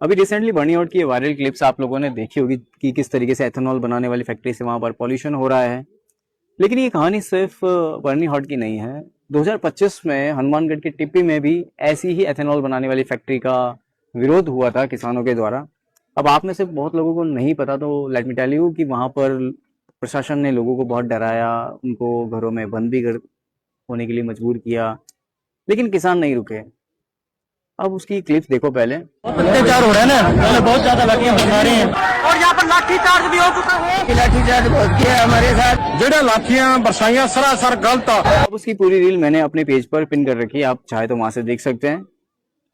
अभी रिसेंटली बर्निहाउट की viral clips आप लोगों ने देखी होगी कि किस तरीके से एथेनॉल बनाने वाली फैक्ट्री से वहां पर पॉल्यूशन हो रहा है। लेकिन ये कहानी सिर्फ बर्निहाउट की नहीं है। 2025 में हनुमानगढ़ की टिप्पी में भी ऐसी ही एथेनॉल बनाने वाली फैक्ट्री का विरोध हुआ था किसानों के द्वारा। अब आप में से बहुत लोगों को नहीं पता, तो लेट मी टेल यू कि वहां पर प्रशासन ने लोगों को बहुत डराया, उनको घरों में बंद भी होने के लिए मजबूर किया, लेकिन किसान नहीं रुके। अब उसकी क्लिप्स देखो पहले। अत्याचार हो रहा है ना, पहले बहुत ज्यादा लाठियां बरसा रहे हैं और यहाँ पर लाठी चार्ज भी हो चुका है। लाठी चार्ज बहुत किया हमारे साथ, जेड़ा लाठियां बरसाइयां सरासर गलत। अब उसकी पूरी रील मैंने अपने पेज पर पिन कर रखी है, आप चाहे तो वहां से देख सकते हैं।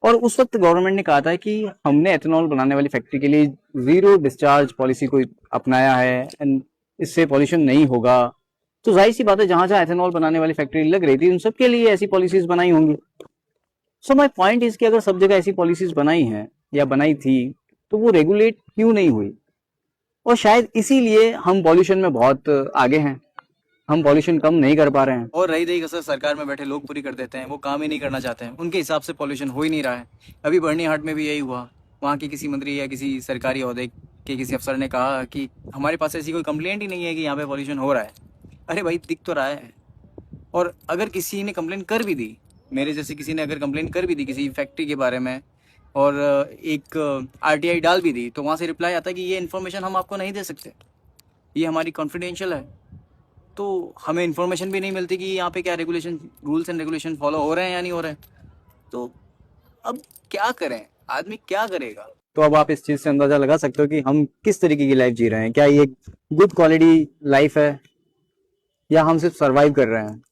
और उस वक्त गवर्नमेंट ने कहा था कि हमने एथेनॉल बनाने वाली फैक्ट्री के लिए जीरो डिस्चार्ज पॉलिसी को अपनाया है एंड इससे पॉल्यूशन नहीं होगा। तो जाहिर सी बात है, जहां जहां एथेनॉल बनाने वाली फैक्ट्री लग रही थी उन सबके लिए ऐसी पॉलिसीज बनाई होंगी। सो माय पॉइंट इज कि अगर सब जगह ऐसी पॉलिसीज बनाई हैं या बनाई थी, तो वो रेगुलेट क्यों नहीं हुई? और शायद इसीलिए हम पॉल्यूशन में बहुत आगे हैं, हम पॉल्यूशन कम नहीं कर पा रहे हैं। और रही कसर सरकार में बैठे लोग पूरी कर देते हैं, वो काम ही नहीं करना चाहते हैं, उनके हिसाब से पॉल्यूशन हो ही नहीं रहा है। अभी बर्निहाट में भी यही हुआ। वहाँ के किसी मंत्री या किसी सरकारी ओहदे के किसी अफसर ने कहा कि हमारे पास ऐसी कोई कंप्लेंट ही नहीं है कि यहाँ पे पॉल्यूशन हो रहा है। अरे भाई, दिख तो रहा है। और अगर किसी ने कंप्लेंट कर भी दी, मेरे जैसे किसी ने अगर कंप्लेंट कर भी दी किसी फैक्ट्री के बारे में और एक आरटीआई डाल भी दी, तो वहाँ से रिप्लाई आता है कि ये इन्फॉर्मेशन हम आपको नहीं दे सकते, ये हमारी कॉन्फिडेंशियल है। तो हमें इन्फॉर्मेशन भी नहीं मिलती कि यहाँ पे क्या regulation, rules and regulation follow हो रहे हैं या नहीं हो रहे हैं। तो अब क्या करें, आदमी क्या करेगा? तो अब आप इस चीज से अंदाजा लगा सकते हो कि हम किस तरीके की लाइफ जी रहे हैं। क्या ये गुड क्वालिटी लाइफ है या हम सिर्फ सरवाइव कर रहे हैं?